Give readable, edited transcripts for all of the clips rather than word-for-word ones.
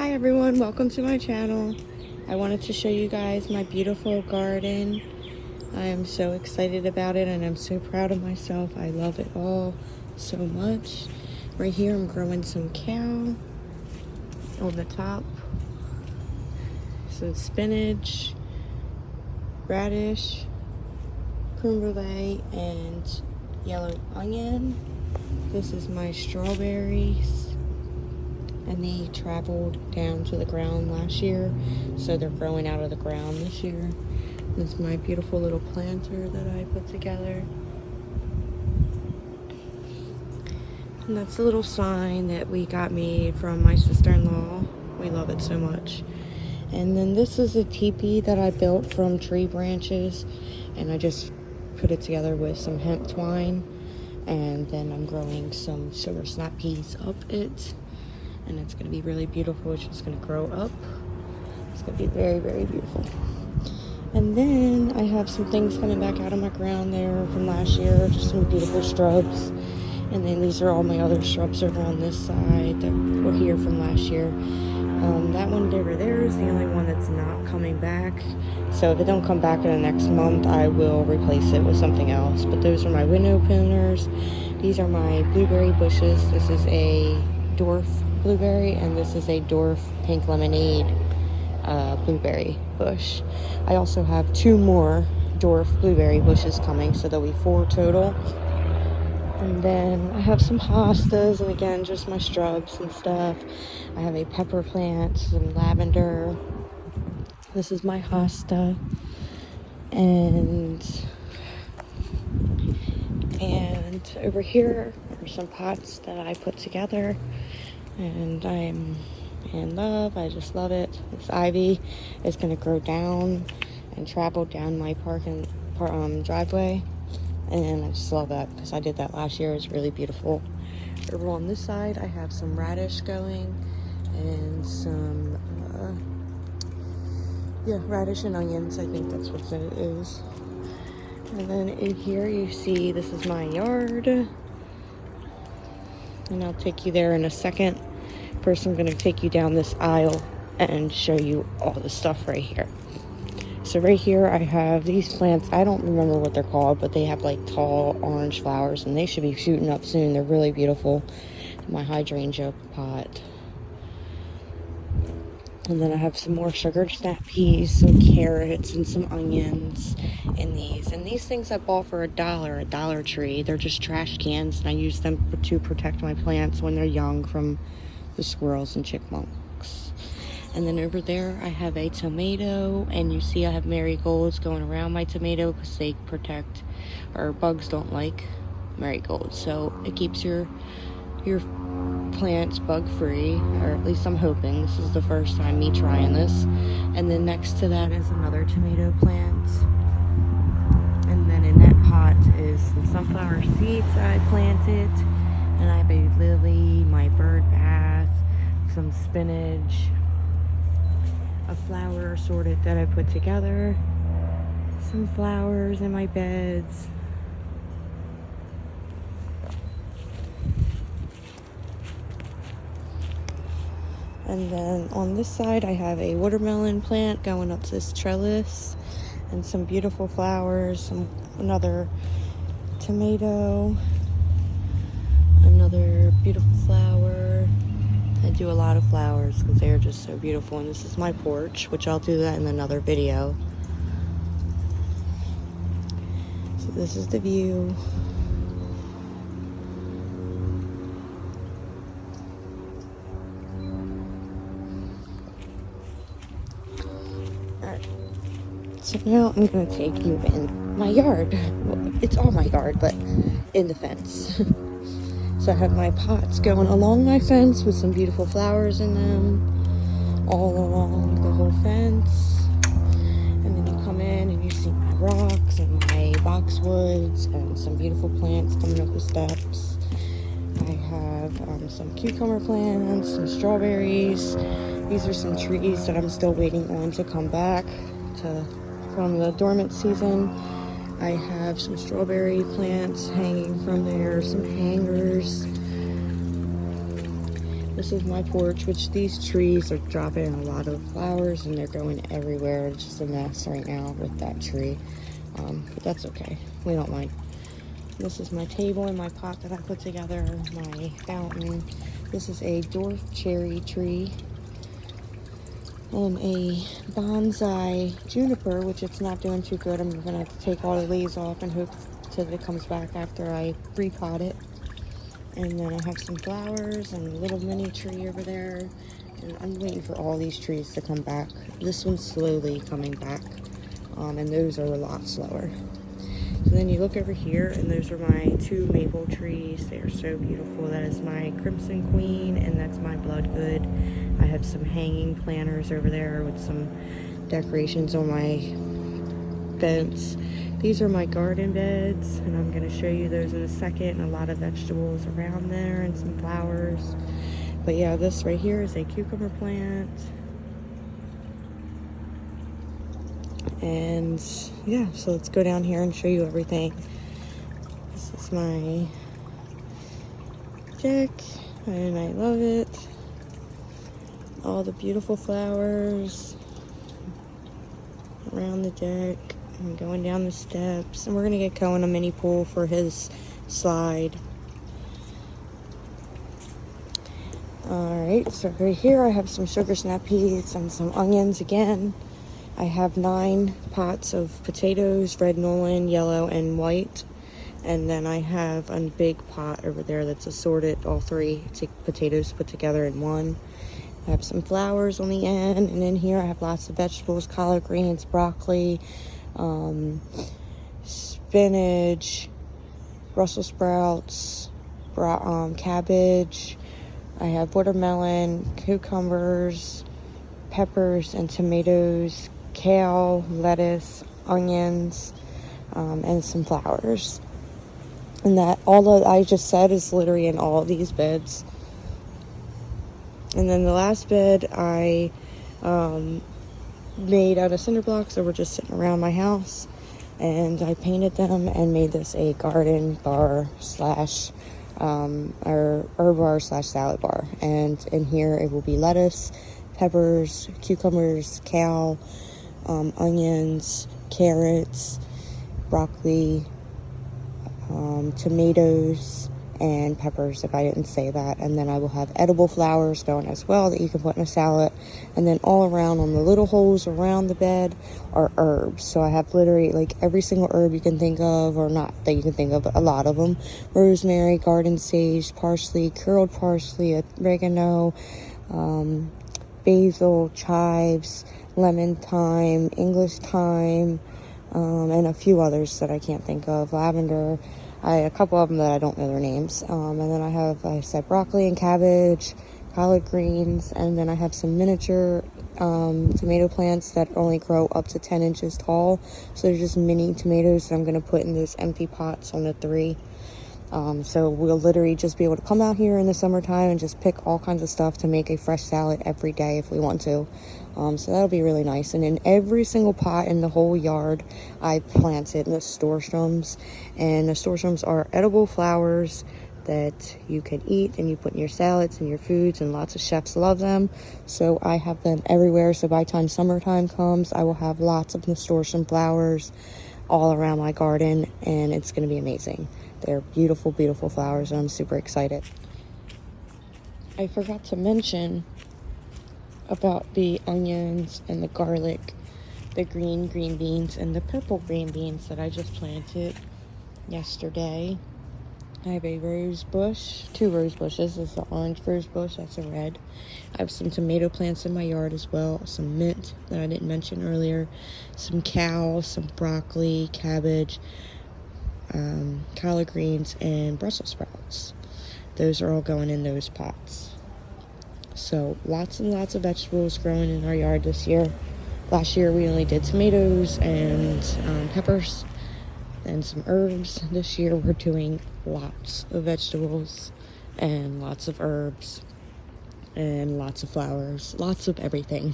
Hi everyone, welcome to my channel. I wanted to show you guys my beautiful garden. I am so excited about it and I'm so proud of myself. I love it all so much. Right here I'm growing some kale on the top, some spinach, radish, creme brulee, and yellow onion. This is my strawberries. And they traveled down to the ground last year, so they're growing out of the ground this year. This is my beautiful little planter that I put together. And that's a little sign that we got made from my sister-in-law. We love it so much. And then this is a teepee that I built from tree branches, and I just put it together with some hemp twine. And then I'm growing some sugar snap peas up it. And it's going to be really beautiful. It's just going to grow up. It's going to be very, very beautiful. And then I have some things coming back out of my ground there from last year. Just some beautiful shrubs. And then these are all my other shrubs over on this side that were here from last year. That one over there is the only one that's not coming back. So if it don't come back in the next month, I will replace it with something else. But those are my window pinners. These are my blueberry bushes. This is a dwarf blueberry, and this is a dwarf pink lemonade blueberry bush. I also have 2 more dwarf blueberry bushes coming, so there'll be 4 total. And then I have some hostas, and again, just my shrubs and stuff. I have a pepper plant, some lavender. This is my hosta. And over here are some pots that I put together. And I'm in love. I just love it. This ivy is going to grow down and travel down my driveway. And I just love that because I did that last year. It's really beautiful. Over on this side, I have some radish going and some, radish and onions. I think that's what it is. And then in here you see this is my yard. And I'll take you there in a second. First, I'm going to take you down this aisle and show you all the stuff right here. So right here, I have these plants. I don't remember what they're called, but they have like tall orange flowers, and they should be shooting up soon. They're really beautiful. My hydrangea pot. And then I have some more sugar snap peas, some carrots, and some onions in these. And these things I bought for $1 at Dollar Tree. They're just trash cans, and I use them to protect my plants when they're young from the squirrels and chipmunks. And then over there I have a tomato, and you see I have marigolds going around my tomato because they protect, or bugs don't like marigolds. So it keeps your plants bug free, or at least I'm hoping. This is the first time me trying this. And then next to that is another tomato plant, and then in that pot is some sunflower seeds that I planted, and I have a lily, my bird bath, some spinach, a flower assorted that I put together, some flowers in my beds. And then on this side, I have a watermelon plant going up this trellis, and some beautiful flowers, another tomato, another beautiful flower. I do a lot of flowers because they are just so beautiful. And this is my porch, which I'll do that in another video. So this is the view. So now I'm going to take you in my yard. Well, it's all my yard, but in the fence. So I have my pots going along my fence with some beautiful flowers in them, all along the whole fence. And then you come in and you see my rocks and my boxwoods and some beautiful plants coming up the steps. I have some cucumber plants, some strawberries. These are some trees that I'm still waiting on to come back from the dormant season. I have some strawberry plants hanging from there, some hangers. This is my porch, which these trees are dropping a lot of flowers and they're going everywhere. It's just a mess right now with that tree. But that's okay. We don't mind. This is my table and my pot that I put together, my fountain. This is a dwarf cherry tree and a bonsai juniper, which it's not doing too good. I'm gonna have to take all the leaves off and hope till it comes back after I repot it. And then I have some flowers and a little mini tree over there. And I'm waiting for all these trees to come back. This one's slowly coming back, and those are a lot slower. So then you look over here, and those are my 2 maple trees. They are so beautiful. That is my Crimson Queen, and that's my Bloodgood. I have some hanging planters over there with some decorations on my fence. These are my garden beds, and I'm going to show you those in a second, and a lot of vegetables around there and some flowers. But yeah, this right here is a cucumber plant. And yeah, so let's go down here and show you everything. This is my deck, and I love it. All the beautiful flowers around the deck. And going down the steps, and we're gonna get Cohen a mini pool for his slide. Alright, so right here I have some sugar snap peas and some onions again. I have 9 pots of potatoes, red Nolan, yellow, and white. And then I have a big pot over there that's assorted, all 3 potatoes put together in one. I have some flowers on the end, and in here I have lots of vegetables, collard greens, broccoli, spinach, Brussels sprouts, cabbage. I have watermelon, cucumbers, peppers, and tomatoes, kale, lettuce, onions, and some flowers. And that all that I just said is literally in all of these beds. And then the last bed I made out of cinder blocks that were just sitting around my house, and I painted them and made this a garden bar slash or herb bar slash salad bar. And in here it will be lettuce, peppers, cucumbers, kale, onions, carrots, broccoli, tomatoes, and peppers, if I didn't say that. And then I will have edible flowers going as well that you can put in a salad. And then all around on the little holes around the bed are herbs. So I have literally like every single herb you can think of, or not that you can think of, but a lot of them. Rosemary, garden sage, parsley, curled parsley, oregano, basil, chives, lemon thyme, English thyme, and a few others that I can't think of, lavender. A couple of them that I don't know their names. And then I have, I said, broccoli and cabbage, collard greens, and then I have some miniature tomato plants that only grow up to 10 inches tall. So they're just mini tomatoes that I'm going to put in those empty pots on the 3. So we'll literally just be able to come out here in the summertime and just pick all kinds of stuff to make a fresh salad every day if we want to. So that'll be really nice. And in every single pot in the whole yard, I planted nasturtiums. And nasturtiums are edible flowers that you can eat and you put in your salads and your foods, and lots of chefs love them. So I have them everywhere. So by the time summertime comes, I will have lots of nasturtium flowers all around my garden, and it's going to be amazing. They're beautiful, beautiful flowers, and I'm super excited. I forgot to mention about the onions and the garlic, the green beans, and the purple green beans that I just planted yesterday. I have a rose bush, 2 rose bushes. This is the orange rose bush, that's a red. I have some tomato plants in my yard as well, some mint that I didn't mention earlier, some kale, some broccoli, cabbage, collard greens, and Brussels sprouts. Those are all going in those pots. So lots and lots of vegetables growing in our yard this year. Last year we only did tomatoes and peppers and some herbs. This year we're doing lots of vegetables and lots of herbs and lots of flowers, lots of everything.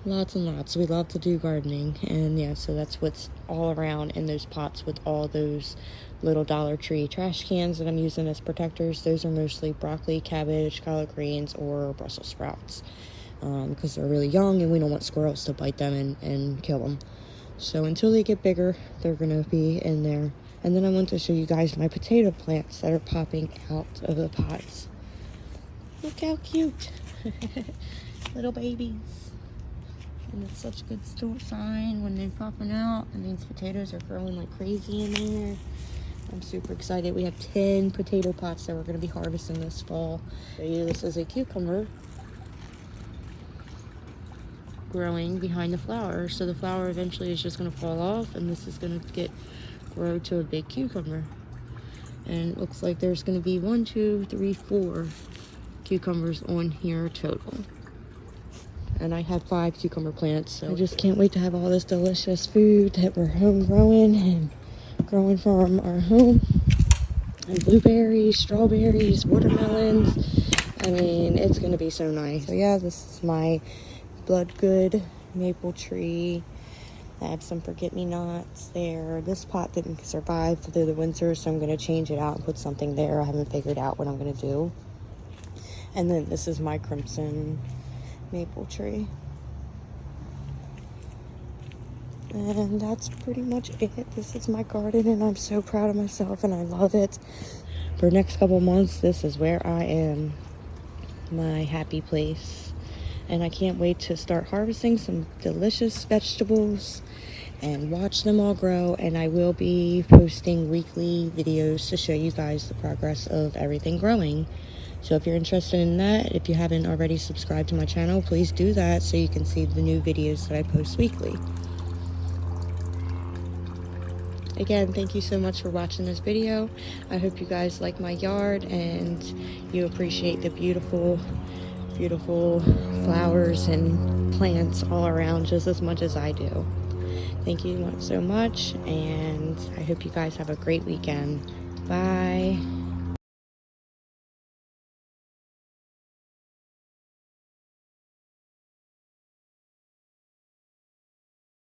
Lots and lots. We love to do gardening, and yeah, so that's what's all around in those pots with all those little Dollar Tree trash cans that I'm using as protectors. Those are mostly broccoli, cabbage, collard greens, or Brussels sprouts, because they're really young and we don't want squirrels to bite them and kill them. So until they get bigger, they're gonna be in there. And then I want to show you guys my potato plants that are popping out of the pots. Look how cute. Little babies. And it's such a good sign when they're popping out. It means potatoes are growing like crazy in there. I'm super excited. We have 10 potato pots that we're going to be harvesting this fall. This is a cucumber growing behind the flower. So the flower eventually is just going to fall off, and this is going to grow to a big cucumber. And it looks like there's going to be 1, 2, 3, 4 cucumbers on here total. And I have 5 cucumber plants, so I just can't wait to have all this delicious food that we're home growing and growing from our home. And blueberries, strawberries, watermelons. I mean, it's gonna be so nice. So yeah, this is my blood good maple tree. I have some forget-me-nots there. This pot didn't survive through the winter, so I'm gonna change it out and put something there. I haven't figured out what I'm gonna do. And then this is my crimson maple tree, and that's pretty much it. This is my garden, and I'm so proud of myself, and I love it. For the next couple months, this is where I am, my happy place, and I can't wait to start harvesting some delicious vegetables and watch them all grow. And I will be posting weekly videos to show you guys the progress of everything growing. So if you're interested in that, if you haven't already subscribed to my channel, please do that so you can see the new videos that I post weekly. Again, thank you so much for watching this video. I hope you guys like my yard and you appreciate the beautiful, beautiful flowers and plants all around just as much as I do. Thank you so much, and I hope you guys have a great weekend. Bye.